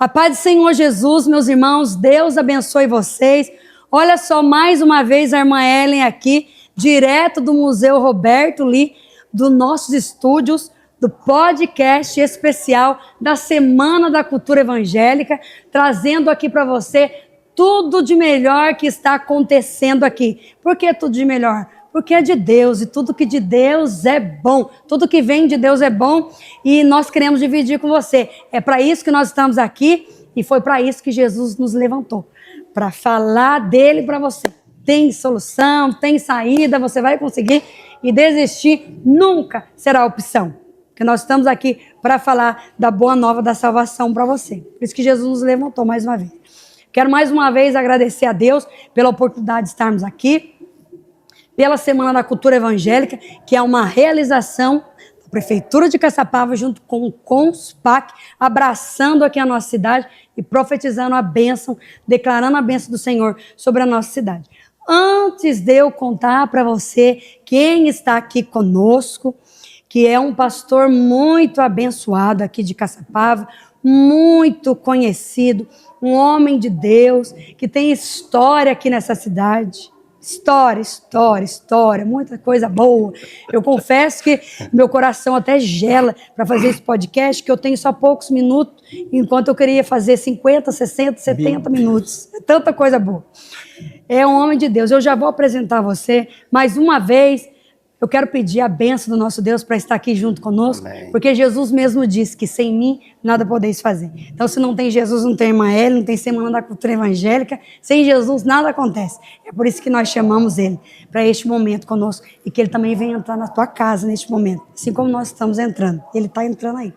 A paz do Senhor Jesus, meus irmãos, Deus abençoe vocês. Olha só, mais uma vez a irmã Ellen aqui, direto do Museu Roberto Lee, dos nossos estúdios, do podcast especial da Semana da Cultura Evangélica, trazendo aqui para você tudo de melhor que está acontecendo aqui. Por que tudo de melhor? Porque é de Deus e tudo que de Deus é bom. Tudo que vem de Deus é bom e nós queremos dividir com você. É para isso que nós estamos aqui e foi para isso que Jesus nos levantou. Para falar dele para você. Tem solução, tem saída, você vai conseguir e desistir nunca será opção. Porque nós estamos aqui para falar da boa nova da salvação para você. Por isso que Jesus nos levantou mais uma vez. Quero mais uma vez agradecer a Deus pela oportunidade de estarmos aqui. Pela Semana da Cultura Evangélica, que é uma realização da Prefeitura de Caçapava, junto com o CONSPAC, abraçando aqui a nossa cidade e profetizando a bênção, declarando a bênção do Senhor sobre a nossa cidade. Antes de eu contar para você quem está aqui conosco, que é um pastor muito abençoado aqui de Caçapava, muito conhecido, um homem de Deus, que tem história aqui nessa cidade. História, muita coisa boa. Eu confesso que meu coração até gela para fazer esse podcast, que eu tenho só poucos minutos, enquanto eu queria fazer 50, 60, 70 minutos. É tanta coisa boa. É um homem de Deus. Eu já vou apresentar você mais uma vez. Eu quero pedir a bênção do nosso Deus para estar aqui junto conosco, amém. Porque Jesus mesmo disse que sem mim nada podeis fazer. Então, se não tem Jesus, não tem irmã Ellen, não tem Semana da Cultura Evangélica. Sem Jesus, nada acontece. É por isso que nós chamamos Ele para este momento conosco e que Ele também venha entrar na tua casa neste momento, assim como nós estamos entrando. Ele está entrando aí.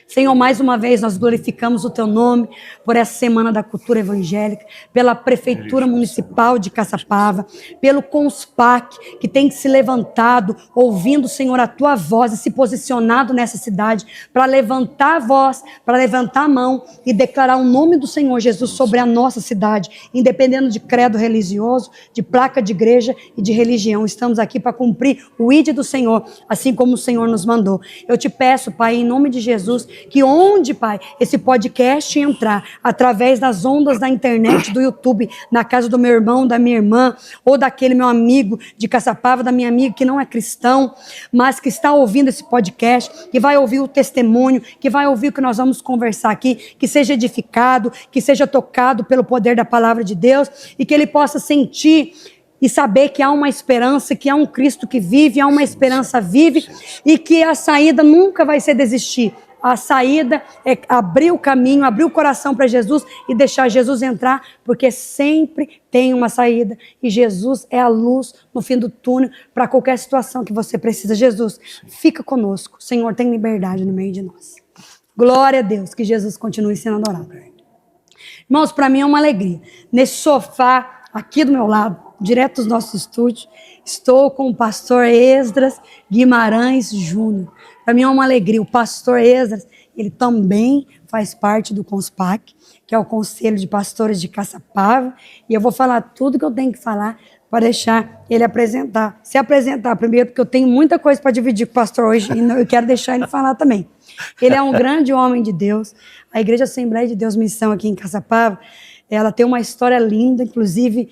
Senhor, mais uma vez nós glorificamos o Teu nome por essa Semana da Cultura Evangélica, pela Prefeitura Municipal de Caçapava, pelo CONSPAC, que tem se levantado, ouvindo, Senhor, a Tua voz e se posicionado nessa cidade para levantar a voz, para levantar a mão e declarar o nome do Senhor Jesus sobre a nossa cidade, independendo de credo religioso, de placa de igreja e de religião. Estamos aqui para cumprir o ID do Senhor, assim como o Senhor nos mandou. Eu te peço, Pai, em nome de Jesus, que onde, Pai, esse podcast entrar, através das ondas da internet, do YouTube, na casa do meu irmão, da minha irmã, ou daquele meu amigo de Caçapava, da minha amiga que não é cristão, mas que está ouvindo esse podcast, que vai ouvir o testemunho, que vai ouvir o que nós vamos conversar aqui, que seja edificado, que seja tocado pelo poder da palavra de Deus, e que ele possa sentir e saber que há uma esperança, que há um Cristo que vive, há uma esperança vive, e que a saída nunca vai ser desistir. A saída é abrir o caminho, abrir o coração para Jesus e deixar Jesus entrar, porque sempre tem uma saída e Jesus é a luz no fim do túnel para qualquer situação que você precisa. Jesus, fica conosco. Senhor, tem liberdade no meio de nós. Glória a Deus, que Jesus continue sendo adorado. Irmãos, para mim é uma alegria. Nesse sofá aqui do meu lado, direto dos nossos estúdios, estou com o pastor Esdras Guimarães Júnior. Para mim é uma alegria. O pastor Esdras, ele também faz parte do CONSPAC, que é o Conselho de Pastores de Caçapava, e eu vou falar tudo que eu tenho que falar para deixar ele se apresentar primeiro, porque eu tenho muita coisa para dividir com o pastor hoje e eu quero deixar ele falar também. Ele é um grande homem de Deus. A Igreja Assembleia de Deus Missão aqui em Caçapava, ela tem uma história linda, inclusive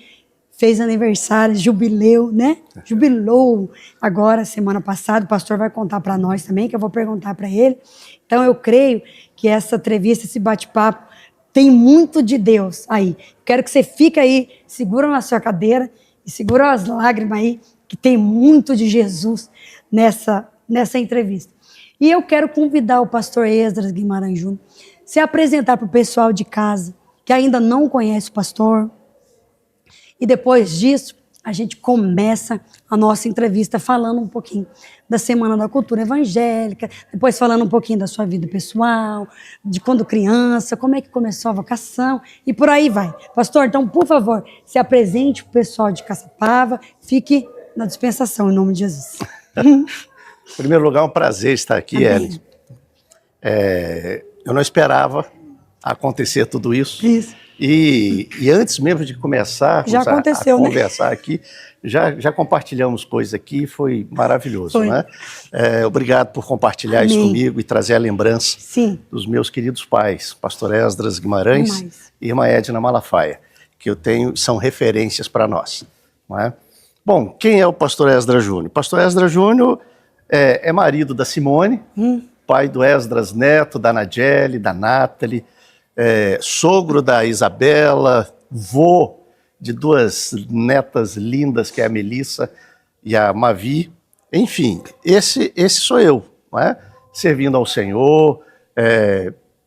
fez aniversário, jubileu, né? Jubilou agora, semana passada. O pastor vai contar para nós também, que eu vou perguntar para ele. Então, eu creio que essa entrevista, esse bate-papo, tem muito de Deus aí. Quero que você fique aí, segura na sua cadeira e segura as lágrimas aí, que tem muito de Jesus nessa entrevista. E eu quero convidar o pastor Esdras Guimarães Júnior se apresentar para o pessoal de casa, que ainda não conhece o pastor. E depois disso, a gente começa a nossa entrevista falando um pouquinho da Semana da Cultura Evangélica, depois falando um pouquinho da sua vida pessoal, de quando criança, como é que começou a vocação, e por aí vai. Pastor, então, por favor, se apresente para o pessoal de Caçapava, fique na dispensação, em nome de Jesus. Em primeiro lugar, é um prazer estar aqui, Ellen. Eu não esperava acontecer tudo isso. Isso. E antes mesmo de começar Já aconteceu, a conversar aqui, já compartilhamos coisas aqui, foi maravilhoso, Foi. né? Obrigado por compartilhar isso Amém. comigo e trazer a lembrança Sim. dos meus queridos pais, pastor Esdras Guimarães Demais. e irmã Edna Malafaia, que eu tenho, são referências para nós, não é? Bom, quem é o pastor Esdras Júnior? Pastor Esdras Júnior é marido da Simone, pai do Esdras Neto, da Nadiele, da Nathalie, sogro da Isabela, vô de duas netas lindas, que é a Melissa e a Mavi. Enfim, esse sou eu, não é? Servindo ao Senhor,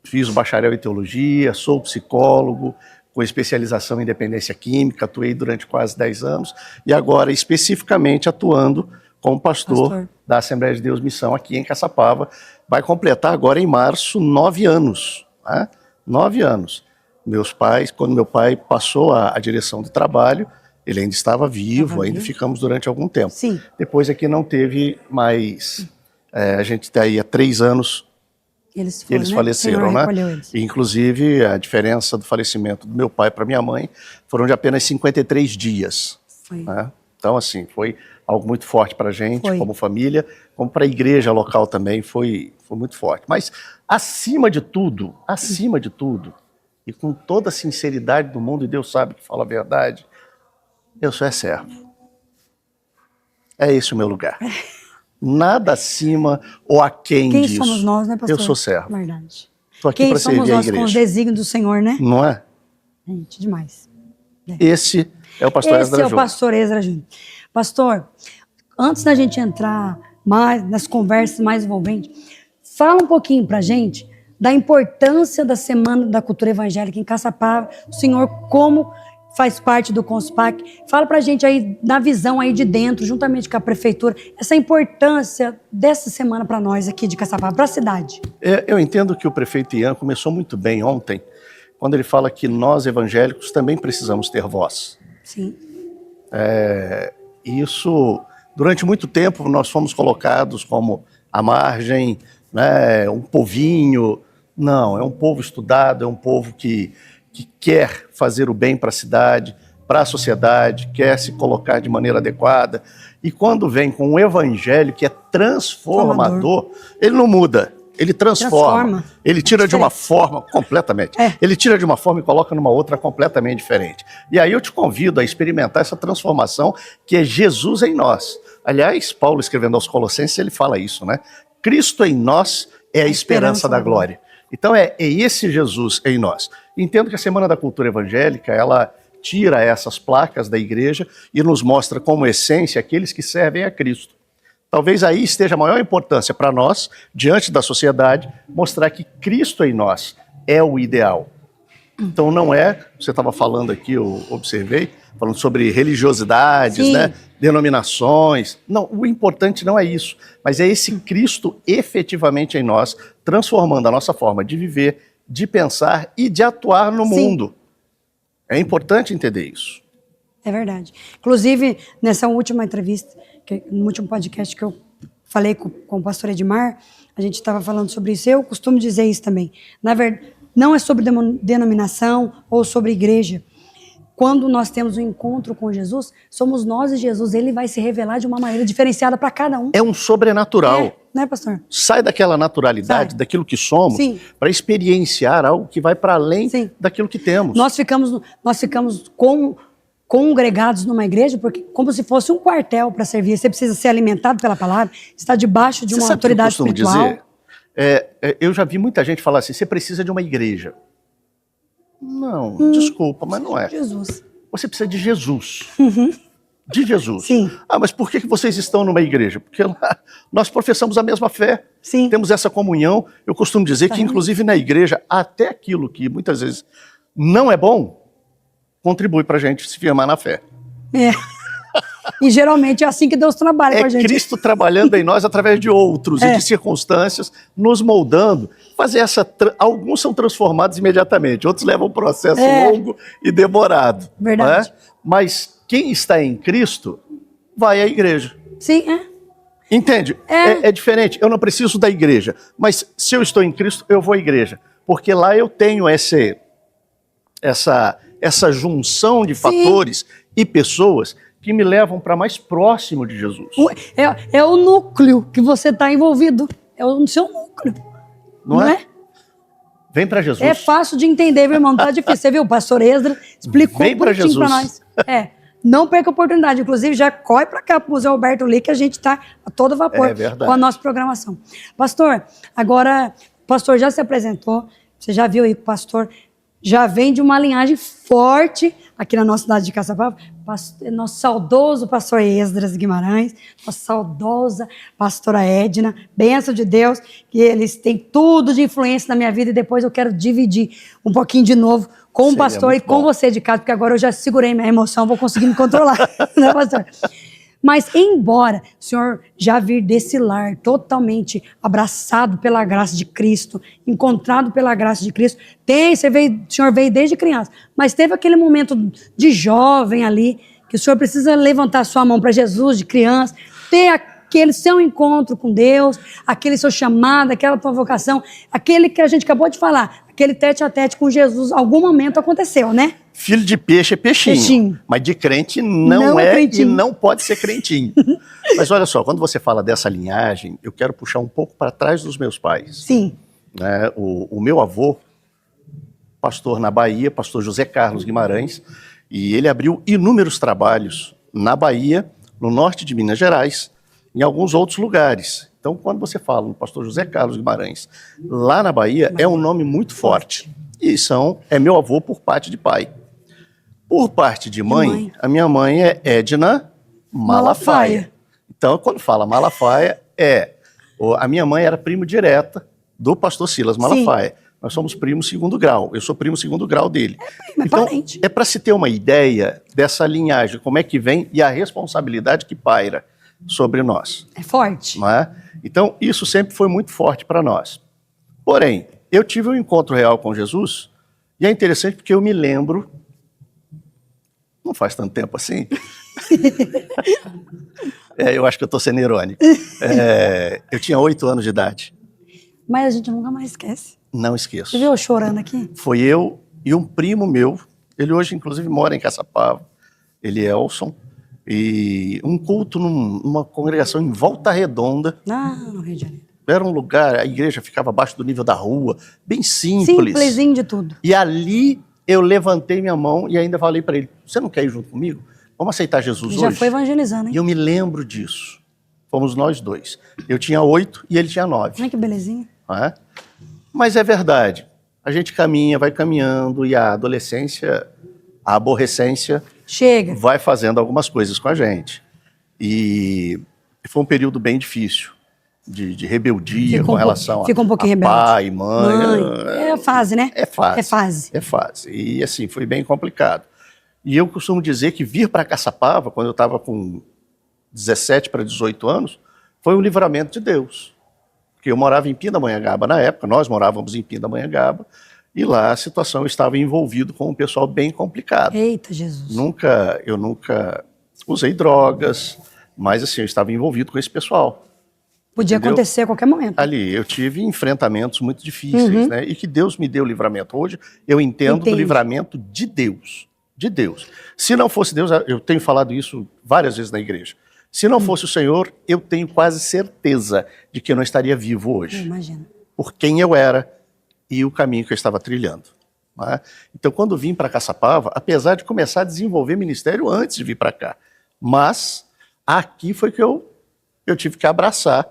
fiz o bacharel em teologia, sou psicólogo, com especialização em dependência química, atuei durante quase 10 anos, e agora especificamente atuando como pastor da Assembleia de Deus Missão aqui em Caçapava. Vai completar agora em março 9 anos, né? 9 anos. Meus pais, quando meu pai passou a direção do trabalho, ele ainda estava vivo, ainda ficamos durante algum tempo. Sim. Depois aqui não teve mais, a gente está aí há 3 anos, eles faleceram, né? Eles. Inclusive, a diferença do falecimento do meu pai para minha mãe foram de apenas 53 dias. Né? Então, assim, foi algo muito forte para a gente, como família, como para a igreja local também, foi muito forte. Mas, acima de tudo, e com toda a sinceridade do mundo, e Deus sabe que fala a verdade, eu sou servo. É esse o meu lugar. Nada acima ou aquém disso. Quem somos nós, né, pastor? Eu sou servo. Verdade. Estou aqui para servir a igreja. Quem somos nós com os desígnios do Senhor, né? Não é? Gente, demais. Esse é o pastor Esdras Júnior. Esse é o pastor Esdras Júnior. Pastor, antes da gente entrar mais nas conversas mais envolventes, fala um pouquinho pra gente da importância da Semana da Cultura Evangélica em Caçapava, o senhor como faz parte do Conspac. Fala pra gente aí, na visão aí de dentro, juntamente com a prefeitura, essa importância dessa semana para nós aqui de Caçapava, para a cidade. Eu entendo que o prefeito Ian começou muito bem ontem, quando ele fala que nós evangélicos também precisamos ter voz. Sim. Isso, durante muito tempo, nós fomos colocados como à margem, né, um povinho. Não, é um povo estudado, é um povo que quer fazer o bem para a cidade, para a sociedade, quer se colocar de maneira adequada. E quando vem com um evangelho que é transformador, ele não muda, ele transforma. Ele tira de uma forma completamente. Ele tira de uma forma e coloca numa outra completamente diferente. E aí eu te convido a experimentar essa transformação que é Jesus em nós. Aliás, Paulo, escrevendo aos Colossenses, ele fala isso, né? Cristo em nós é a esperança da glória. Então é esse Jesus em nós. Entendo que a Semana da Cultura Evangélica, ela tira essas placas da igreja e nos mostra como essência aqueles que servem a Cristo. Talvez aí esteja a maior importância para nós, diante da sociedade, mostrar que Cristo em nós é o ideal. Então não é, você estava falando aqui, eu observei, falando sobre religiosidades, né, denominações. Não, o importante não é isso, mas é esse Cristo efetivamente em nós, transformando a nossa forma de viver, de pensar e de atuar no mundo. É importante entender isso. É verdade. Inclusive, nessa última entrevista, no último podcast que eu falei com o pastor Edmar, a gente estava falando sobre isso. Eu costumo dizer isso também. Na verdade, não é sobre denominação ou sobre igreja. Quando nós temos um encontro com Jesus, somos nós e Jesus. Ele vai se revelar de uma maneira diferenciada para cada um. É um sobrenatural. Né, pastor? Sai daquela naturalidade, daquilo que somos, para experienciar algo que vai para além daquilo que temos. Nós ficamos congregados numa igreja porque como se fosse um quartel para servir. Você precisa ser alimentado pela palavra, está debaixo de uma autoridade espiritual. Dizer? Eu já vi muita gente falar assim, você precisa de uma igreja. Não, desculpa, mas não é. Jesus. Você precisa de Jesus. De Jesus. Sim. Mas por que vocês estão numa igreja? Porque lá nós professamos a mesma fé. Sim. Temos essa comunhão. Eu costumo dizer que, inclusive, na igreja, até aquilo que muitas vezes não é bom, contribui para a gente se firmar na fé. E geralmente é assim que Deus trabalha com a gente. É Cristo trabalhando em nós através de outros e de circunstâncias, nos moldando. Alguns são transformados imediatamente, outros levam um processo longo e demorado. Verdade. Mas quem está em Cristo vai à igreja. Sim, Entende? É diferente. Eu não preciso da igreja, mas se eu estou em Cristo, eu vou à igreja. porque lá eu tenho essa junção de fatores e pessoas que me levam para mais próximo de Jesus. É o núcleo que você está envolvido. É o seu núcleo. Não é? Vem para Jesus. É fácil de entender, meu irmão. Não tá difícil. Você viu? O pastor Esdras explicou bonitinho para nós. Não perca a oportunidade. Inclusive, já corre para cá, para o Museu Alberto Lee, que a gente está a todo vapor com a nossa programação. Pastor, agora, o pastor já se apresentou. Você já viu aí que o pastor já vem de uma linhagem forte aqui na nossa cidade de Caçapava. Nosso saudoso pastor Esdras Guimarães, nossa saudosa pastora Edna, bênção de Deus, que eles têm tudo de influência na minha vida, e depois eu quero dividir um pouquinho de novo com o pastor e com você de casa, porque agora eu já segurei minha emoção, vou conseguir me controlar, né, pastor? Mas, embora o senhor já vir desse lar totalmente abraçado pela graça de Cristo, encontrado pela graça de Cristo, o senhor veio desde criança, mas teve aquele momento de jovem ali, que o senhor precisa levantar sua mão para Jesus, de criança, ter aquele seu encontro com Deus, aquele seu chamado, aquela tua vocação, aquele que a gente acabou de falar, aquele tete a tete com Jesus, algum momento aconteceu, né? Filho de peixe é peixinho. Mas de crente não é e não pode ser crentinho. Mas olha só, quando você fala dessa linhagem, eu quero puxar um pouco para trás dos meus pais. Sim. Né? O meu avô, pastor na Bahia, pastor José Carlos Guimarães, e ele abriu inúmeros trabalhos na Bahia, no norte de Minas Gerais, em alguns outros lugares. Então, quando você fala no pastor José Carlos Guimarães, lá na Bahia, é um nome muito forte. E é meu avô por parte de pai. Por parte de mãe, a minha mãe é Edna Malafaia. Então, quando fala Malafaia, a minha mãe era primo direta do pastor Silas Malafaia. Sim. Nós somos primos segundo grau. Eu sou primo segundo grau dele. Então, é para se ter uma ideia dessa linhagem, como é que vem e a responsabilidade que paira sobre nós. É forte. Não é? Então, isso sempre foi muito forte para nós. Porém, eu tive um encontro real com Jesus, e é interessante porque eu me lembro, não faz tanto tempo assim, eu acho que eu estou sendo irônico, eu tinha 8 anos de idade. Mas a gente nunca mais esquece. Não esqueço. Você viu eu chorando aqui? Foi eu e um primo meu, ele hoje inclusive mora em Caçapava, ele é Elson, e um culto numa congregação em Volta Redonda. No Rio de Janeiro. Era um lugar, a igreja ficava abaixo do nível da rua, bem simples. Simplesinho de tudo. E ali eu levantei minha mão e ainda falei para ele, você não quer ir junto comigo? Vamos aceitar Jesus hoje? Já foi evangelizando, hein? E eu me lembro disso. Fomos nós dois. Eu tinha 8 e ele tinha 9. Ai, que belezinha. Mas é verdade. A gente caminha, vai caminhando e a adolescência, a aborrecência... Chega. Vai fazendo algumas coisas com a gente. E foi um período bem difícil. De rebeldia com relação a pai, mãe. É a fase, né? É fase. E assim, foi bem complicado. E eu costumo dizer que vir para Caçapava, quando eu estava com 17 para 18 anos, foi um livramento de Deus. Porque eu morava em Pindamonhangaba na época, nós morávamos em Pindamonhangaba, e lá a situação estava envolvido com um pessoal bem complicado. Eita, Jesus. Eu nunca usei drogas, mas assim, eu estava envolvido com esse pessoal. Podia acontecer a qualquer momento. Ali, eu tive enfrentamentos muito difíceis, né? E que Deus me deu livramento. Hoje, eu entendo do livramento de Deus. De Deus. Se não fosse Deus, eu tenho falado isso várias vezes na igreja. Se não fosse o Senhor, eu tenho quase certeza de que eu não estaria vivo hoje. Imagina. Por quem eu era e o caminho que eu estava trilhando. Né? Então, quando vim para Caçapava, apesar de começar a desenvolver ministério antes de vir para cá, mas aqui foi que eu tive que abraçar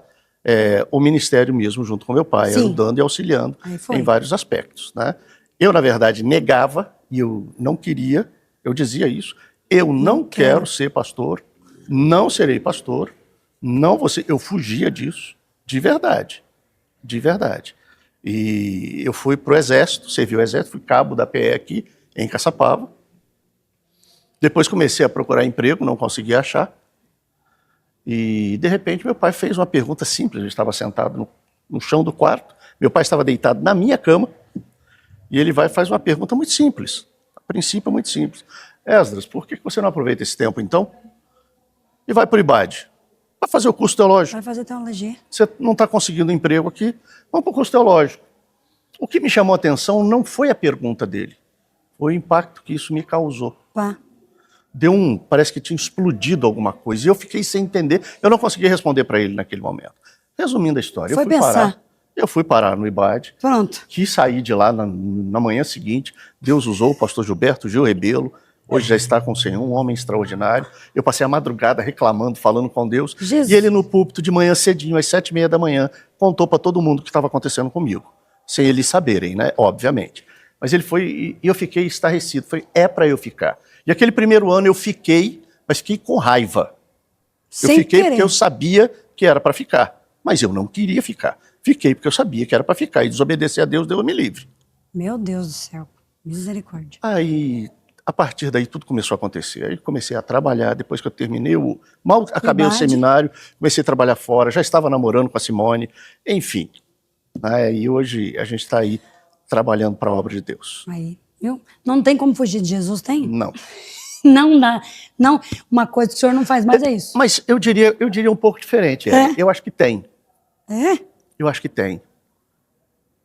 o ministério mesmo junto com meu pai, ajudando e auxiliando em vários aspectos. Né? Eu, na verdade, negava e eu não queria, eu dizia isso, eu não quero ser pastor, não serei pastor, não vou ser, eu fugia disso, de verdade, de verdade. E eu fui para o Exército, servi o Exército, fui cabo da PE aqui em Caçapava. Depois comecei a procurar emprego, não consegui achar. E, de repente, meu pai fez uma pergunta simples. Eu estava sentado no chão do quarto, meu pai estava deitado na minha cama, e ele vai e faz uma pergunta muito simples. A princípio, muito simples. Esdras, por que você não aproveita esse tempo, então, e vai para o IBAD? Vai fazer o curso teológico. Vai fazer teologia. Você não está conseguindo emprego aqui, vamos para o curso teológico. O que me chamou a atenção não foi a pergunta dele, foi o impacto que isso me causou. Pá. Parece que tinha explodido alguma coisa, e eu fiquei sem entender, eu não consegui responder para ele naquele momento. Resumindo a história, eu fui parar no IBAD, Pronto. quis sair de lá na manhã seguinte, Deus usou o pastor Gilberto Gil Rebelo, hoje já está com o Senhor, um homem extraordinário. Eu passei a madrugada reclamando, falando com Deus, Jesus. E ele no púlpito de manhã cedinho, às 7h30 da manhã, contou para todo mundo o que estava acontecendo comigo, sem eles saberem, né, obviamente. Mas ele foi, e eu fiquei estarrecido, é para eu ficar. E aquele primeiro ano eu fiquei, mas fiquei com raiva. Eu fiquei porque eu sabia que era para ficar, mas eu não queria ficar. Fiquei porque eu sabia que era para ficar, e desobedecer a Deus, Deus me livre. Meu Deus do céu, misericórdia. Aí, a partir daí, tudo começou a acontecer. Aí comecei a trabalhar, depois que eu terminei, mal acabei o seminário, comecei a trabalhar fora, já estava namorando com a Simone, enfim. E hoje a gente está aí trabalhando para a obra de Deus. Aí, viu? Não tem como fugir de Jesus, tem? Não. Não dá. Não, uma coisa que o senhor não faz mais é isso. Mas eu diria um pouco diferente. Eu acho que tem. É? Eu acho que tem.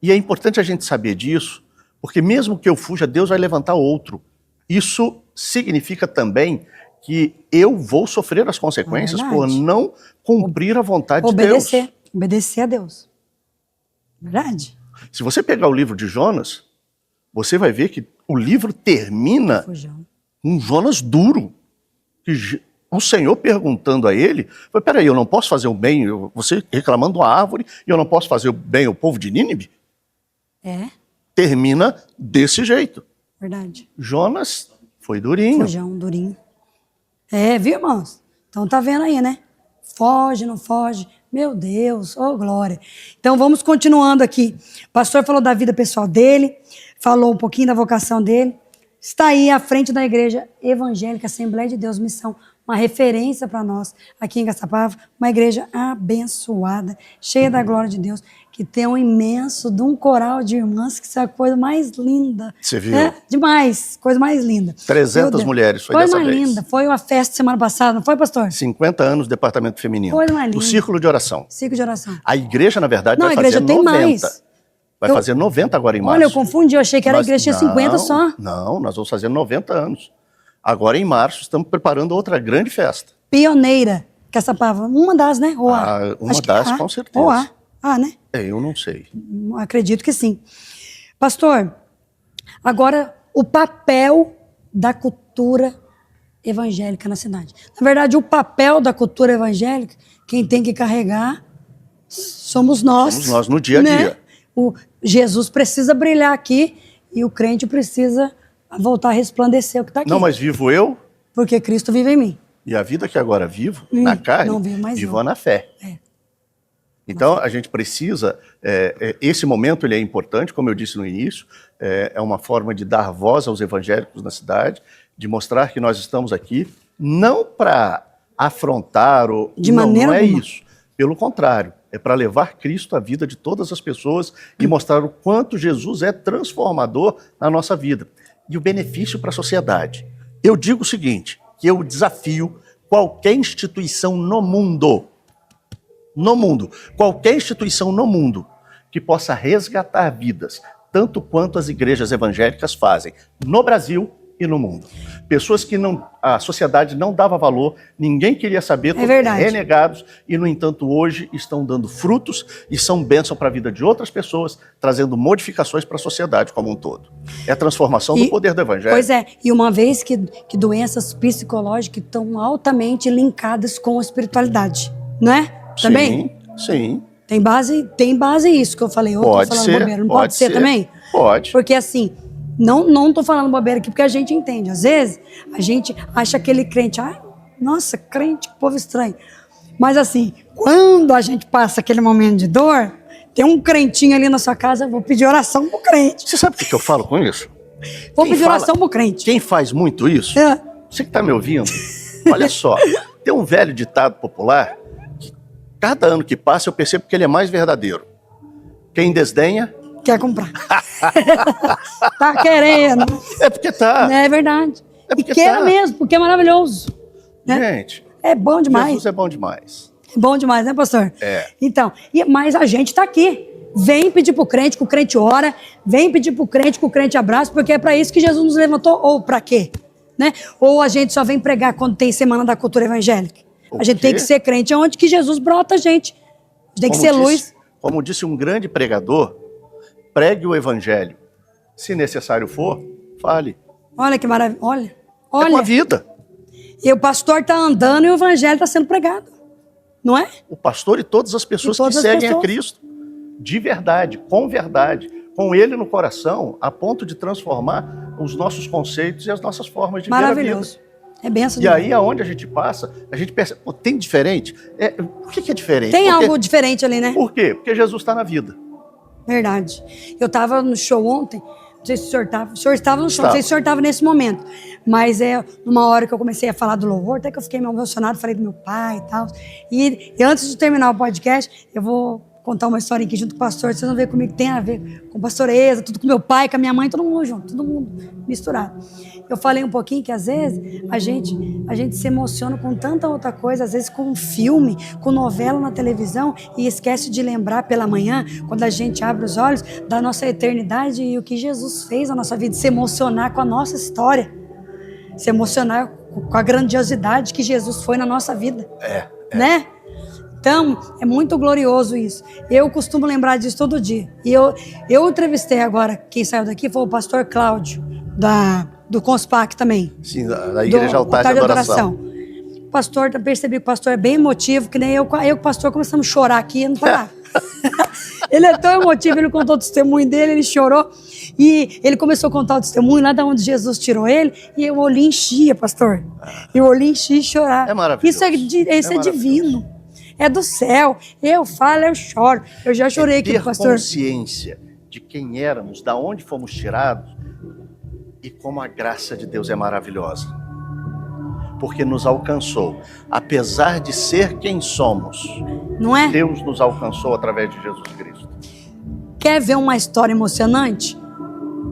E é importante a gente saber disso, porque mesmo que eu fuja, Deus vai levantar outro. Isso significa também que eu vou sofrer as consequências por não cumprir a vontade de Deus. Obedecer a Deus. Verdade? Se você pegar o livro de Jonas, você vai ver que o livro termina com Jonas duro. O Senhor perguntando a ele, peraí, eu não posso fazer o bem, você reclamando uma árvore, e eu não posso fazer o bem ao povo de Nínive? Termina desse jeito. Verdade. Jonas foi durinho. Fujão, durinho. Viu, irmãos? Então tá vendo aí, né? Foge, não foge. Meu Deus, oh glória. Então vamos continuando aqui. O pastor falou da vida pessoal dele, falou um pouquinho da vocação dele. Está aí à frente da Igreja Evangélica Assembleia de Deus Missão, uma referência para nós aqui em Caçapava, uma igreja abençoada, cheia da glória de Deus, que tem um imenso de um coral de irmãs, que isso é a coisa mais linda. Você viu? Demais, coisa mais linda. 300 mulheres, foi dessa vez. Coisa mais linda, foi uma festa semana passada, não foi, pastor? 50 anos do departamento feminino. Coisa mais linda. O círculo de oração. Círculo de oração. A igreja, na verdade, não, vai fazer 90. Não, a igreja tem mais. Vai fazer 90 agora em março. Olha, eu confundi, eu achei que era a igreja tinha 50 só. Não, nós vamos fazer 90 anos. Agora em março estamos preparando outra grande festa. Pioneira, Caçapava, uma das, né? Ou a? Uma das, com certeza. Ou a. Né? Eu não sei. Acredito que sim. Pastor, agora o papel da cultura evangélica na cidade. Na verdade, o papel da cultura evangélica, quem tem que carregar somos nós. Somos nós no dia a dia. O Jesus precisa brilhar aqui e o crente precisa voltar a resplandecer o que está aqui. Não, mas vivo eu. Porque Cristo vive em mim. E a vida que agora vivo, na carne, não vivo mais vivo na fé. Então, a gente precisa, esse momento ele é importante, como eu disse no início, é uma forma de dar voz aos evangélicos na cidade, de mostrar que nós estamos aqui, não para afrontar, de maneira não é alguma. isso. Pelo contrário, é para levar Cristo à vida de todas as pessoas e mostrar o quanto Jesus é transformador na nossa vida. E o benefício para a sociedade. Eu digo o seguinte, que eu desafio qualquer instituição no mundo, qualquer instituição no mundo que possa resgatar vidas, tanto quanto as igrejas evangélicas fazem, no Brasil e no mundo. Pessoas que a sociedade não dava valor, ninguém queria saber, renegados, e no entanto hoje estão dando frutos e são bênção para a vida de outras pessoas, trazendo modificações para a sociedade como um todo. É a transformação do poder do evangelho. Pois é, e uma vez que doenças psicológicas estão altamente linkadas com a espiritualidade, não é? Também? Sim. Tem base isso que eu falei. Eu pode tô falando ser, bobeira. Não pode ser também? Pode. Porque assim, não tô falando bobeira aqui porque a gente entende. Às vezes, a gente acha aquele crente, nossa, crente, que povo estranho. Mas assim, quando a gente passa aquele momento de dor, tem um crentinho ali na sua casa, eu vou pedir oração pro crente. Você sabe o que eu falo com isso? Vou pedir oração pro crente. Quem faz muito isso, você que tá me ouvindo, olha só, tem um velho ditado popular, que cada ano que passa eu percebo que ele é mais verdadeiro. Quem desdenha... quer comprar. Tá querendo. É porque tá. É verdade. É porque e quer mesmo, porque é maravilhoso. Né? Gente, é bom demais. Jesus é bom demais. É bom demais, né, pastor? É. Então, mas a gente tá aqui. Vem pedir pro crente, que o crente ora. Vem pedir pro crente, que o crente abraça, porque é para isso que Jesus nos levantou. Ou para quê? Né? Ou a gente só vem pregar quando tem Semana da Cultura Evangélica. A gente tem que ser crente onde que Jesus brota a gente. Tem que ser luz. Como disse um grande pregador, pregue o evangelho. Se necessário for, fale. Olha que maravilha. Olha. É com a vida. E o pastor está andando e o evangelho está sendo pregado. Não é? O pastor e todas as pessoas que seguem a Cristo. De verdade, com ele no coração, a ponto de transformar os nossos conceitos e as nossas formas de ver a vida. Maravilhoso. É benção. E aí, aonde a gente passa, a gente percebe, pô, tem diferente? Por que é diferente? Tem algo diferente ali, né? Por quê? Porque Jesus está na vida. Verdade. Eu estava no show ontem, não sei se o senhor estava. O senhor estava no show, não sei se o senhor estava nesse momento. Mas numa hora que eu comecei a falar do louvor, até que eu fiquei meio emocionado, falei do meu pai e tal. E antes de terminar o podcast, eu vou contar uma história aqui junto com o pastor, vocês vão ver comigo que tem a ver com pastoreza, tudo com meu pai, com a minha mãe, todo mundo junto, todo mundo misturado. Eu falei um pouquinho que às vezes a gente se emociona com tanta outra coisa, às vezes com um filme, com novela na televisão e esquece de lembrar pela manhã, quando a gente abre os olhos, da nossa eternidade e o que Jesus fez na nossa vida, se emocionar com a nossa história, se emocionar com a grandiosidade que Jesus foi na nossa vida. Né? Então, é muito glorioso isso. Eu costumo lembrar disso todo dia. E eu entrevistei agora, quem saiu daqui foi o pastor Cláudio, do Conspac também. Sim, da Igreja Altar de Adoração. O pastor, percebi que o pastor é bem emotivo, que nem eu e o pastor começamos a chorar aqui, não parar. Ele é tão emotivo, ele contou o testemunho dele, ele chorou. E ele começou a contar o testemunho lá de onde Jesus tirou ele, e o olhinho enchia, pastor. E o olhinho enchia e chorava. É maravilhoso. Isso é divino. É do céu. Eu falo, eu choro. Eu já chorei aqui, pastor. Ter consciência de quem éramos, da onde fomos tirados e como a graça de Deus é maravilhosa. Porque nos alcançou. Apesar de ser quem somos, não é? Deus nos alcançou através de Jesus Cristo. Quer ver uma história emocionante?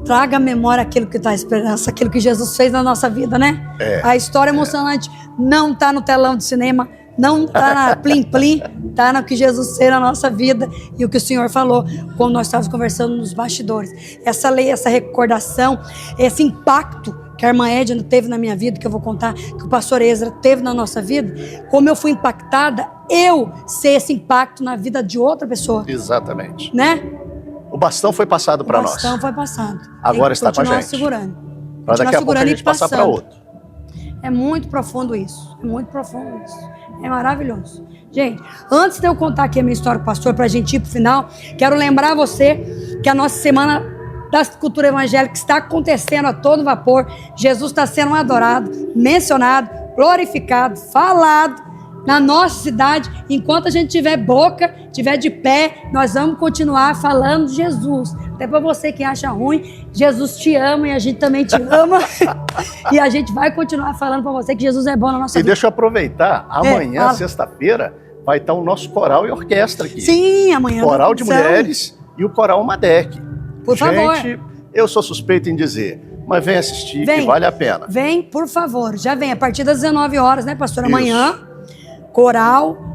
Traga à memória aquilo que dá esperança, aquilo que Jesus fez na nossa vida, né? A história emocionante não está no telão de cinema, não está na plim-plim, está no que Jesus fez na nossa vida e o que o Senhor falou quando nós estávamos conversando nos bastidores. Essa lei, essa recordação, esse impacto que a irmã Edna teve na minha vida, que eu vou contar, que o pastor Ezra teve na nossa vida, como eu fui impactada, eu sei esse impacto na vida de outra pessoa. Exatamente. Né? O bastão foi passado para nós. O bastão foi passado. Agora está com a gente. Segurando. Para daqui a pouco a gente passar para outro. É muito profundo isso. É muito profundo isso. É maravilhoso. Gente, antes de eu contar aqui a minha história com o pastor, para a gente ir para o final, quero lembrar você que a nossa semana da cultura evangélica está acontecendo a todo vapor. Jesus está sendo adorado, mencionado, glorificado, falado na nossa cidade. Enquanto a gente tiver boca, tiver de pé, nós vamos continuar falando de Jesus. Até para você que acha ruim, Jesus te ama e a gente também te ama. E a gente vai continuar falando para você que Jesus é bom na nossa vida. E deixa eu aproveitar, amanhã, sexta-feira, vai estar o nosso coral e orquestra aqui. Sim, amanhã. Coral de mulheres e o coral Madec. Por favor. Gente, eu sou suspeito em dizer, mas vem assistir, que vale a pena. Vem, por favor. Já vem, a partir das 19 horas, né, pastor? Isso. Amanhã, coral...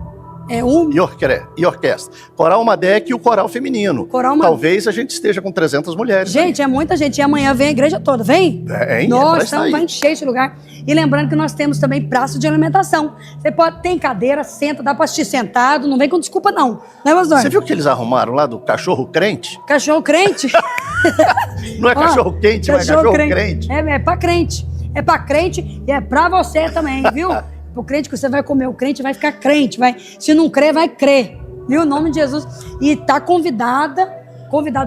E orquestra. Coral Madec e o coral feminino. Talvez a gente esteja com 300 mulheres. Gente, é muita gente. E amanhã vem a igreja toda. Vem? Nossa, vai encher esse lugar. E lembrando que nós temos também praça de alimentação. Você pode ter cadeira, senta, dá pra assistir sentado. Não vem com desculpa, não. Né, pastor? Você viu que eles arrumaram lá do cachorro crente? Cachorro crente? Não é cachorro quente, mas é cachorro crente. É pra crente. É pra crente e é pra você também, viu? O crente que você vai comer, o crente vai ficar crente, se não crer, vai crer, viu? Em nome de Jesus. E tá convidado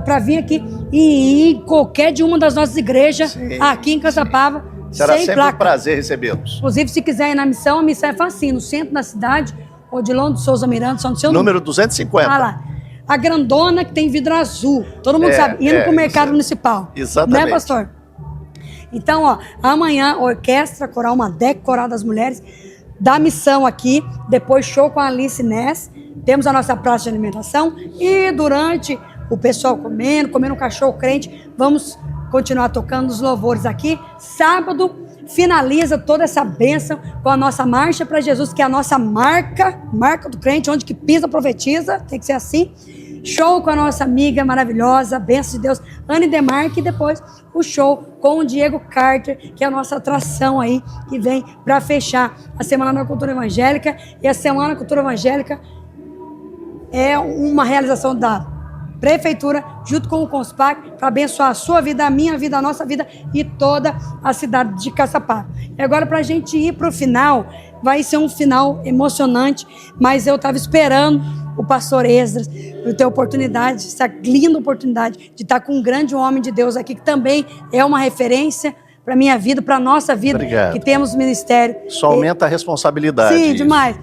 para vir aqui e ir em qualquer de uma das nossas igrejas. Sim. Aqui em Caçapava. Será sempre um prazer recebê-los. Inclusive, se quiser ir na missão, a missão é facinho, no centro da cidade, Odilon de Souza Miranda, só no seu número 250. Ah lá. A grandona que tem vidro azul. Todo mundo sabe, indo pro mercado municipal. Exatamente. Né, pastor? Então, amanhã, orquestra, coral Madec, coral das mulheres, da missão aqui, depois show com a Alice Ness, temos a nossa praça de alimentação e durante o pessoal comendo um cachorro crente, vamos continuar tocando os louvores aqui. Sábado finaliza toda essa bênção com a nossa marcha para Jesus, que é a nossa marca do crente, onde que pisa profetiza, tem que ser assim. show com a nossa amiga maravilhosa, bênção de Deus, Anne Demarque, e depois o show com o Diego Carter, que é a nossa atração aí, que vem para fechar a Semana da Cultura Evangélica. E a Semana da Cultura Evangélica é uma realização da Prefeitura, junto com o Conspar, para abençoar a sua vida, a minha vida, a nossa vida e toda a cidade de Caçapá. E agora, para a gente ir para o final, vai ser um final emocionante, mas eu estava esperando o pastor Esdras, eu ter oportunidade, essa linda oportunidade de estar com um grande homem de Deus aqui, que também é uma referência para a minha vida, para a nossa vida. Obrigado. Que temos ministério. Só aumenta a responsabilidade. Sim, isso. demais.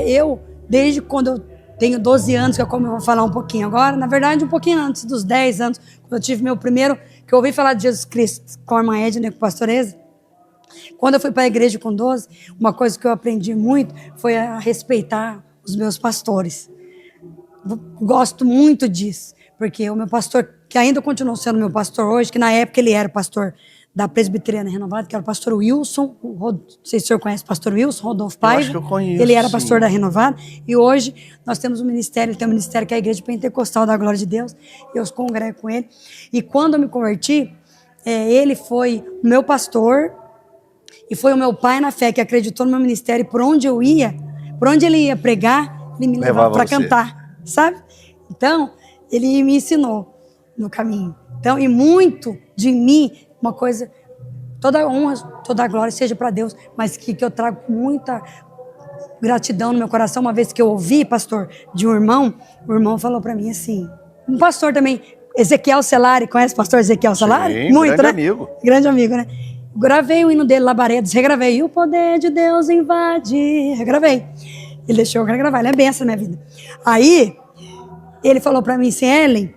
Eu, desde quando eu tenho 12 anos, que é como eu vou falar um pouquinho agora, na verdade um pouquinho antes dos 10 anos, quando eu tive meu primeiro, que eu ouvi falar de Jesus Cristo com a irmã Edna, com o pastor Ezra. Quando eu fui para a igreja com 12, uma coisa que eu aprendi muito foi a respeitar os meus pastores. Gosto muito disso, porque o meu pastor, que ainda continua sendo meu pastor hoje, que na época ele era pastor da Presbiteriana Renovada, que era o pastor Wilson, não sei se o senhor conhece o pastor Wilson, Rodolfo Paiva. Acho que eu conheço, ele era sim. pastor da Renovada, e hoje nós temos um ministério, ele tem um ministério que é a Igreja Pentecostal da Glória de Deus, eu os congrego com ele, e quando eu me converti, ele foi o meu pastor, e foi o meu pai na fé, que acreditou no meu ministério, e por onde eu ia, por onde ele ia pregar, ele me levava para cantar, sabe? Então, ele me ensinou no caminho. Então, e muito de mim, uma coisa, toda a honra, toda a glória seja para Deus, mas que eu trago muita gratidão no meu coração, uma vez que eu ouvi, pastor, de um irmão, o irmão falou para mim assim, um pastor também, Ezequiel Celari, conhece o pastor Ezequiel Celari? Sim, muito, grande né? amigo. Grande amigo, né? Gravei o hino dele, Labaredos, regravei, e o poder de Deus invade, regravei. Ele deixou eu gravar, ele é benção na minha vida. Aí, ele falou para mim assim, Ellen,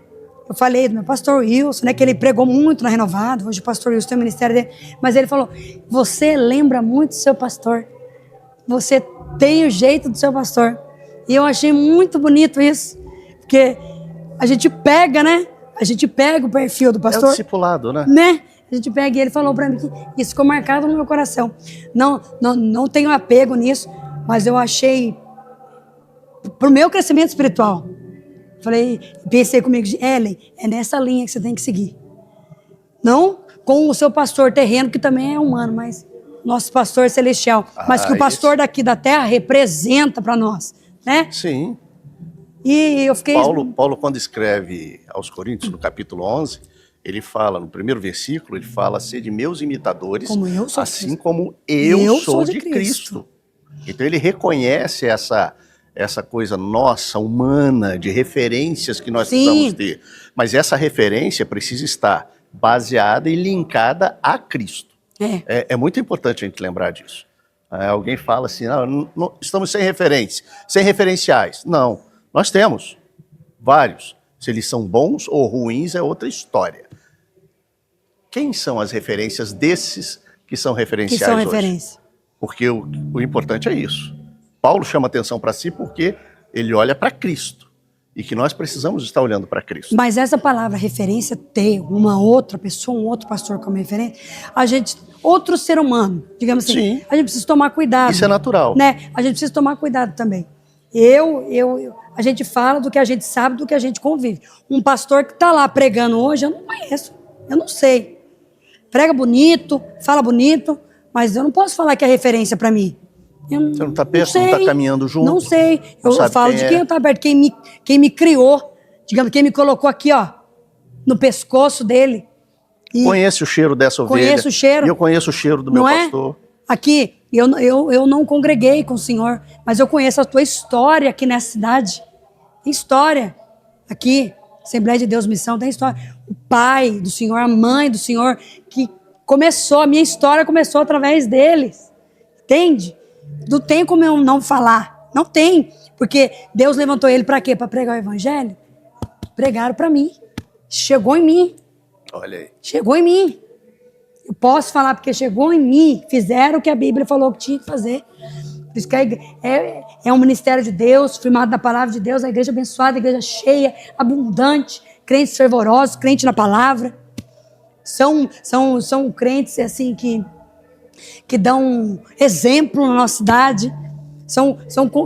eu falei do meu pastor Wilson, né, que ele pregou muito na Renovada, hoje o pastor Wilson tem o ministério dele, mas ele falou, você lembra muito do seu pastor, você tem o jeito do seu pastor. E eu achei muito bonito isso, porque a gente pega, né, a gente pega o perfil do pastor. É o discipulado, né? A gente pega, e ele falou para mim que isso ficou marcado no meu coração. Não tenho apego nisso, mas eu achei, pro meu crescimento espiritual, falei, pensei comigo, Ellen, é nessa linha que você tem que seguir. Não com o seu pastor terreno, que também é humano, mas nosso pastor celestial. Mas que o pastor daqui da terra representa para nós, né? Sim. E eu fiquei... Paulo, quando escreve aos Coríntios, no capítulo 11, ele fala, no primeiro versículo, ele fala, sede meus imitadores, como eu sou assim como eu sou de Cristo. Então ele reconhece essa coisa nossa, humana, de referências que nós precisamos ter. Mas essa referência precisa estar baseada e linkada a Cristo. É muito importante a gente lembrar disso. Alguém fala assim, não, estamos sem referência, sem referenciais. Não, nós temos vários. Se eles são bons ou ruins é outra história. Quem são as referências desses que são referenciais que são hoje? Referência. Porque o importante é isso. Paulo chama atenção para si porque ele olha para Cristo. E que nós precisamos estar olhando para Cristo. Mas essa palavra referência, ter uma outra pessoa, um outro pastor como referência, outro ser humano, digamos assim, Sim. a gente precisa tomar cuidado. Isso é natural. Né? A gente precisa tomar cuidado também. A gente fala do que a gente sabe, do que a gente convive. Um pastor que está lá pregando hoje, eu não conheço, eu não sei. Prega bonito, fala bonito, mas eu não posso falar que é referência para mim. Você não está perto, não está caminhando junto? Não sei. Eu falo de quem está perto, quem me criou, digamos, quem me colocou aqui, ó, no pescoço dele. E conhece o cheiro dessa ovelha. Conheço o cheiro. E eu conheço o cheiro do meu pastor. Aqui, eu não congreguei com o Senhor, mas eu conheço a tua história aqui nessa cidade. Tem história. Aqui, Assembleia de Deus Missão, tem história. O pai do Senhor, a mãe do Senhor, que começou, a minha história começou através deles. Entende? Não tem como eu não falar. Não tem. Porque Deus levantou ele para quê? Para pregar o evangelho? Pregaram para mim. Chegou em mim. Olha aí. Chegou em mim. Eu posso falar porque chegou em mim. Fizeram o que a Bíblia falou que tinha que fazer. Por isso que é um ministério de Deus, firmado na palavra de Deus, a igreja abençoada, a igreja cheia, abundante, crentes fervorosos, crente na palavra. São crentes assim que dão exemplo na nossa cidade.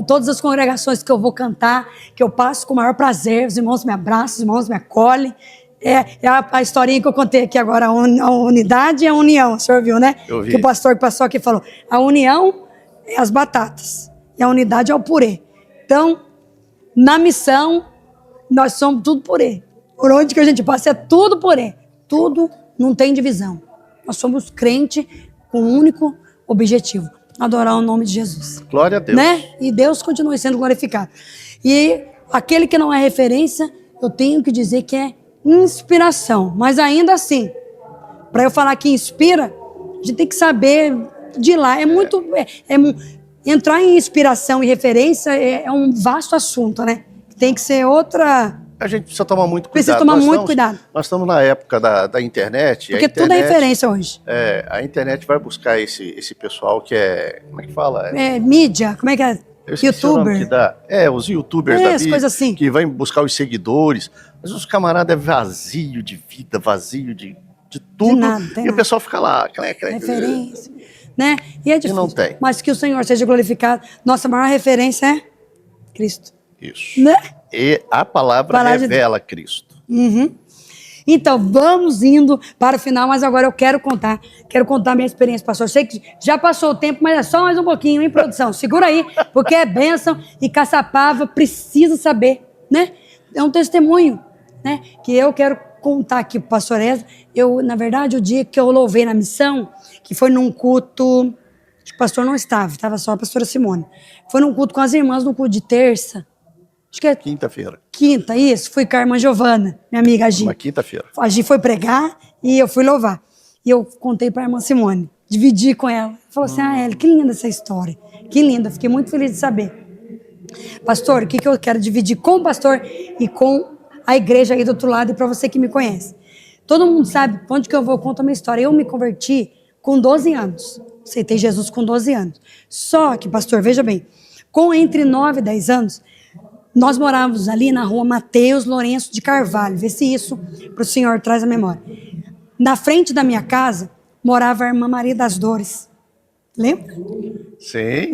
todas as congregações que eu vou cantar, que eu passo com o maior prazer, os irmãos me abraçam, os irmãos me acolhem. É a historinha que eu contei aqui agora, a unidade e a união, o senhor viu, né? Eu vi. Que o pastor que passou aqui falou, a união é as batatas e a unidade é o purê. Então, na missão, nós somos tudo purê. Por onde que a gente passa é tudo purê. Tudo, não tem divisão. Nós somos crente com um único objetivo, adorar o nome de Jesus. Glória a Deus. Né? E Deus continue sendo glorificado. E aquele que não é referência, eu tenho que dizer que é inspiração. Mas ainda assim, para eu falar que inspira, a gente tem que saber de lá. Entrar em inspiração e referência é um vasto assunto, né? Tem que ser outra... A gente precisa tomar muito cuidado. Precisa tomar muito cuidado. Nós estamos na época da internet. Porque tudo é referência hoje. A internet vai buscar esse pessoal que é... Como é que fala? Mídia, como é que é? YouTuber. Os youtubers da vida, coisas assim. que vão buscar os seguidores. Mas os camaradas é vazio de vida, vazio de tudo. De nada, e o pessoal fica lá. Referência. Né? E é difícil. E não tem. Mas que o Senhor seja glorificado. Nossa maior referência é Cristo. Isso. Né? E a palavra revela Cristo. Uhum. Então, vamos indo para o final, mas agora eu quero contar minha experiência, pastor. Sei que já passou o tempo, mas é só mais um pouquinho, hein, produção? Segura aí, porque é bênção e Caçapava precisa saber, né? É um testemunho, né? Que eu quero contar aqui pro pastor Ezra. Na verdade, o dia que eu louvei na missão, que foi num culto, acho que o pastor não estava só a pastora Simone. Foi num culto com as irmãs, num culto de terça. Acho que é quinta-feira. Isso. Fui com a irmã Giovana, minha amiga Agi. Uma quinta-feira. A Gi foi pregar e eu fui louvar. E eu contei para a irmã Simone, dividi com ela. Ela falou assim, Eli, que linda essa história. Que linda, fiquei muito feliz de saber. Pastor, o que eu quero dividir com o pastor e com a igreja aí do outro lado e para você que me conhece. Todo mundo sabe onde que eu vou contar a minha história. Eu me converti com 12 anos. Aceitei Jesus com 12 anos. Só que, pastor, veja bem, com entre 9 e 10 anos, nós morávamos ali na rua Mateus Lourenço de Carvalho. Vê se isso para o senhor traz a memória. Na frente da minha casa morava a irmã Maria das Dores. Lembra? Sim.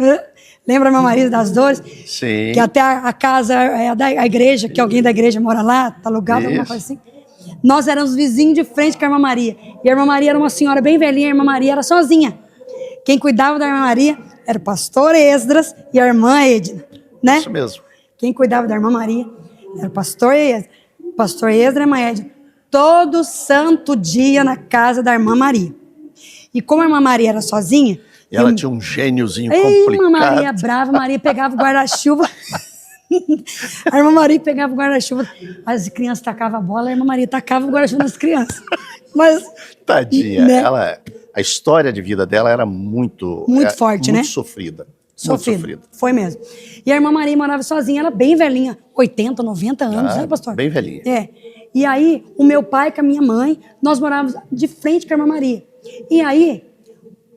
Lembra a irmã Maria das Dores? Sim. Que até a casa é da igreja, que alguém da igreja mora lá, tá alugado, alguma coisa assim. Nós éramos vizinhos de frente com a irmã Maria. E a irmã Maria era uma senhora bem velhinha, a irmã Maria era sozinha. Quem cuidava da irmã Maria era o pastor Esdras e a irmã Edna, né? Isso mesmo. Quem cuidava da irmã Maria era o pastor Esdras e a irmã Edna. Todo santo dia na casa da irmã Maria. E como a irmã Maria era sozinha... E ela tinha um gêniozinho complicado. A irmã Maria brava, Maria pegava o guarda-chuva... A irmã Maria pegava o guarda-chuva, as crianças tacavam a bola, a irmã Maria tacava o guarda-chuva nas crianças. Mas, tadinha, né? A história de vida dela era muito forte, muito né? Sofrida. Sofrida. Muito sofrida. Foi mesmo. E a irmã Maria morava sozinha, ela bem velhinha, 80, 90 anos, né, pastor? Bem velhinha. E aí, o meu pai com a minha mãe, nós morávamos de frente com a irmã Maria. E aí,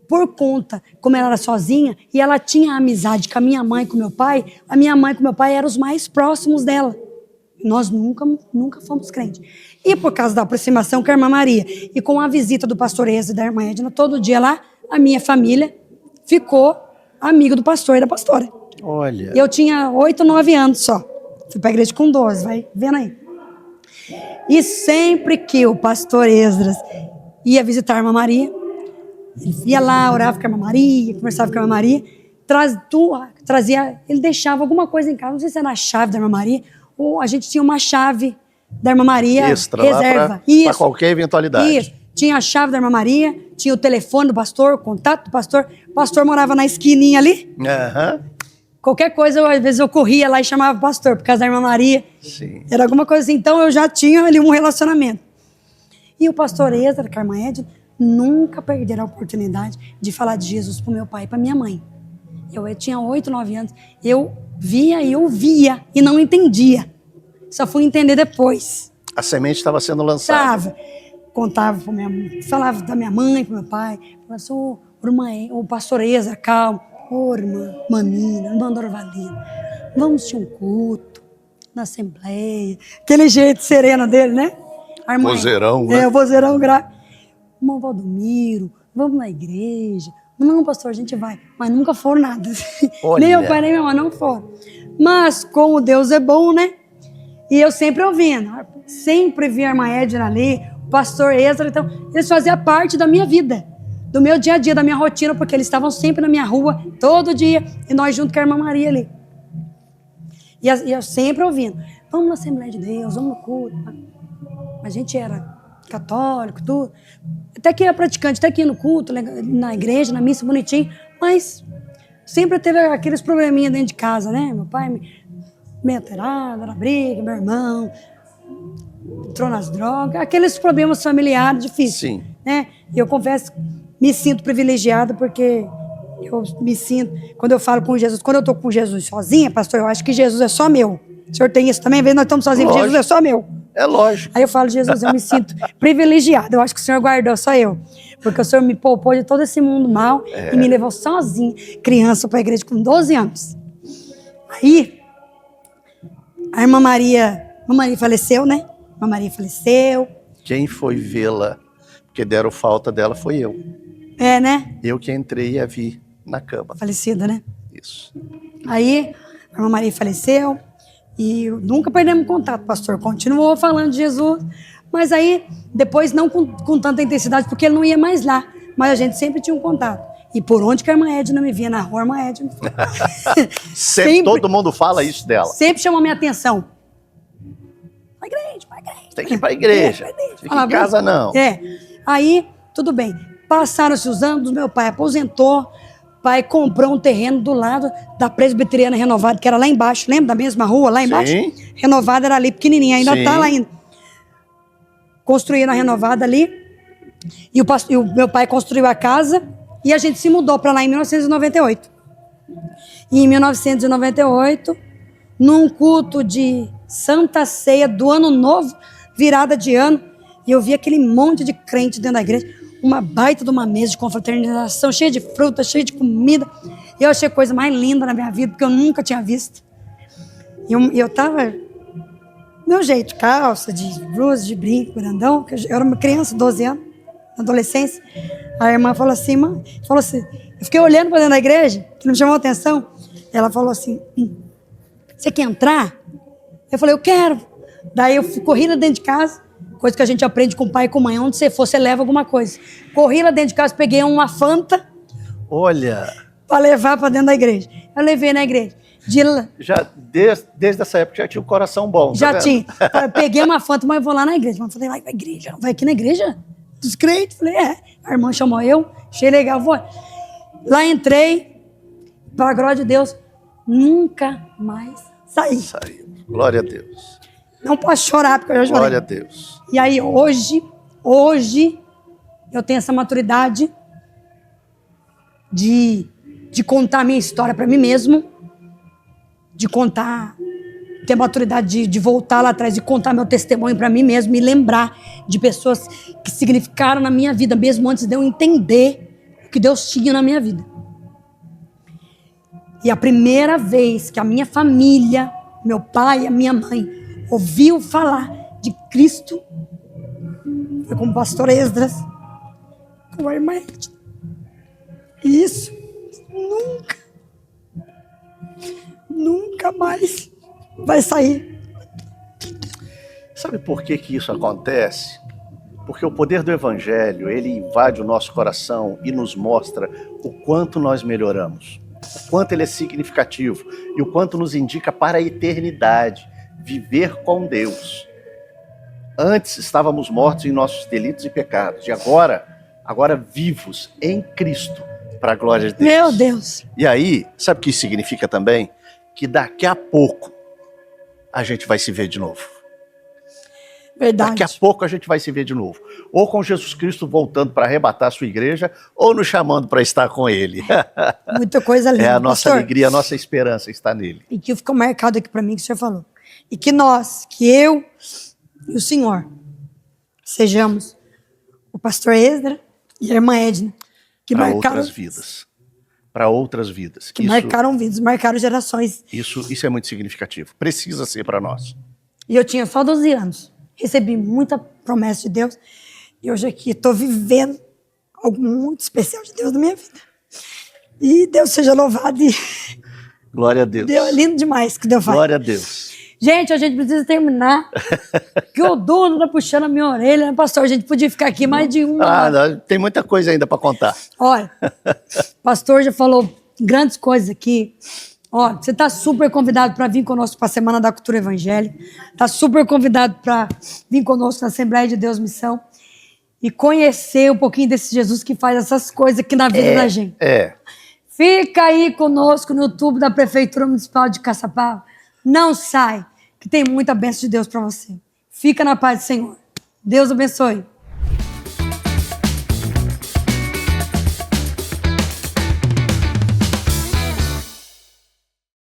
por conta, como ela era sozinha, e ela tinha amizade com a minha mãe e com o meu pai, a minha mãe e o meu pai eram os mais próximos dela. Nós nunca fomos crentes. E por causa da aproximação com a irmã Maria, e com a visita do pastor Ezra e da irmã Edna, todo dia lá, a minha família ficou amigo do pastor e da pastora. Olha. Eu tinha 8, 9 anos só. Fui para a igreja com 12, vai vendo aí. E sempre que o pastor Esdras ia visitar a irmã Maria, ele ia lá, orava com a irmã Maria, conversava com a irmã Maria, trazia, ele deixava alguma coisa em casa, não sei se era a chave da irmã Maria, ou a gente tinha uma chave da irmã Maria, extra, reserva. Para qualquer eventualidade. Isso. Tinha a chave da irmã Maria, tinha o telefone do pastor, o contato do pastor. O pastor morava na esquininha ali. Qualquer coisa, às vezes eu corria lá e chamava o pastor, por causa da irmã Maria. Sim. Era alguma coisa assim. Então eu já tinha ali um relacionamento. E o pastor Ezra, com a irmã Edna, nunca perderam a oportunidade de falar de Jesus para o meu pai e para minha mãe. Eu tinha 8, 9 anos. Eu via e ouvia e não entendia. Só fui entender depois. A semente estava sendo lançada. Contava para minha mãe, falava da minha mãe para meu pai. Falava assim, o pastor Ezra, calma. Irmã Manina, irmã Dorvalina, vamos ter um culto na Assembleia. Aquele jeito sereno dele, né? Vozeirão, né? O vozeirão grave. Irmão Valdomiro, vamos na igreja, Não, pastor, a gente vai. Mas nunca foram nada. Olha. Nem meu pai, nem minha mãe não foram. Mas, como Deus é bom, né? E eu sempre ouvindo. Sempre vi a irmã Edna ali, o pastor Ezra. Então, eles faziam parte da minha vida. Do meu dia a dia, da minha rotina. Porque eles estavam sempre na minha rua, todo dia. E nós junto com a irmã Maria ali. E eu sempre ouvindo. Vamos na Assembleia de Deus, vamos no culto. A gente era católico, tudo. Até que era praticante, até que ia no culto, na igreja, na missa, bonitinho. Mas sempre teve aqueles probleminhas dentro de casa, né? Meu pai meio alterado, era briga, meu irmão entrou nas drogas. Aqueles problemas familiares difíceis. Sim. Né? E eu confesso, me sinto privilegiada porque eu me sinto, quando eu falo com Jesus, quando eu estou com Jesus sozinha, pastor, eu acho que Jesus é só meu. O senhor tem isso também? Às vezes nós estamos sozinhos, Lógico. Jesus é só meu. É lógico. Aí eu falo, Jesus, eu me sinto privilegiada. Eu acho que o Senhor guardou só eu. Porque o Senhor me poupou de todo esse mundo mal e me levou sozinha, criança, para a igreja com 12 anos. Aí, a irmã Maria faleceu, né? A irmã Maria faleceu. Quem foi vê-la, porque deram falta dela, foi eu. É, né? Eu que entrei e a vi na cama. Falecida, né? Isso. Aí, a irmã Maria faleceu. E nunca perdemos contato, pastor. Continuou falando de Jesus. Mas aí, depois não com tanta intensidade, porque ele não ia mais lá. Mas a gente sempre tinha um contato. E por onde que a irmã Edna me via na rua, a irmã Edna... Sempre todo mundo fala isso dela. Sempre chamou minha atenção. Vai à igreja, vai à igreja. Tem que ir para a igreja. Fica em casa, não. É. Aí, tudo bem. Passaram-se os anos, meu pai aposentou. Pai comprou um terreno do lado da Presbiteriana Renovada, que era lá embaixo. Lembra da mesma rua, lá embaixo? Sim. Renovada era ali, pequenininha. Ainda Sim. está lá ainda. Construíram a Renovada ali. E o meu pai construiu a casa. E a gente se mudou para lá em 1998. E em 1998, num culto de Santa Ceia do Ano Novo, virada de ano, e eu vi aquele monte de crente dentro da igreja, uma baita de uma mesa de confraternização, cheia de fruta, cheia de comida. E eu achei a coisa mais linda na minha vida, porque eu nunca tinha visto. E eu tava, meu jeito, calça, de blusa, de brinco, grandão, que eu era uma criança, 12 anos, na adolescência. A irmã falou assim, eu fiquei olhando para dentro da igreja, que não me chamou atenção. Ela falou assim, você quer entrar? Eu falei, eu quero. Daí eu corri lá dentro de casa, coisa que a gente aprende com o pai e com a mãe, onde você for, você leva alguma coisa. Corri lá dentro de casa, peguei uma Fanta. Olha. Para levar para dentro da igreja. Eu levei na igreja. Já desde essa época já tinha um coração bom. Já tá tinha. Eu peguei uma Fanta, mas eu vou lá na igreja. Mas eu falei, vai pra igreja, vai aqui na igreja? Dos crentes? Falei, é. A irmã chamou eu, achei legal, vou. Lá entrei, para a glória de Deus, nunca mais saí. Saiu. Glória a Deus. Não posso chorar, porque eu já chorei. Glória a Deus. E aí, hoje, eu tenho essa maturidade de contar a minha história para mim mesmo, de contar, ter maturidade de voltar lá atrás e contar meu testemunho para mim mesmo, me lembrar de pessoas que significaram na minha vida, mesmo antes de eu entender o que Deus tinha na minha vida. E a primeira vez que a minha família, meu pai e a minha mãe, ouviu falar de Cristo, foi com o pastor Esdras, com a irmã Edna. E isso nunca mais vai sair. Sabe por que isso acontece? Porque o poder do Evangelho, ele invade o nosso coração e nos mostra o quanto nós melhoramos, o quanto ele é significativo e o quanto nos indica para a eternidade, viver com Deus. Antes estávamos mortos em nossos delitos e pecados, e agora vivos em Cristo, para a glória de Deus. Meu Deus! E aí, sabe o que isso significa também? Que daqui a pouco a gente vai se ver de novo. Verdade. Daqui a pouco a gente vai se ver de novo. Ou com Jesus Cristo voltando para arrebatar a sua igreja, ou nos chamando para estar com Ele. Muita coisa linda. É a nossa pastor, alegria, a nossa esperança está nele. E que ficou marcado aqui para mim, que o senhor falou. E que nós, que eu e o senhor, sejamos o pastor Esdra e a irmã Edna, que Para marcaram outras vidas. Para outras vidas. Que marcaram vidas, marcaram gerações. Isso é muito significativo. Precisa ser para nós. E eu tinha só 12 anos. Recebi muita promessa de Deus. E hoje aqui estou vivendo algo muito especial de Deus na minha vida. E Deus seja louvado. E Glória a Deus. Deus, é lindo demais que Deus faz. Glória a Deus. Gente, a gente precisa terminar. Que o dono tá puxando a minha orelha, né, pastor? A gente podia ficar aqui mais de uma hora. Tem muita coisa ainda para contar. Olha, o pastor já falou grandes coisas aqui. Olha, você tá super convidado para vir conosco para a Semana da Cultura Evangélica. Tá super convidado para vir conosco na Assembleia de Deus Missão e conhecer um pouquinho desse Jesus que faz essas coisas aqui na vida da gente. Fica aí conosco no YouTube da Prefeitura Municipal de Caçapava. Não sai, que tem muita bênção de Deus para você. Fica na paz do Senhor. Deus abençoe.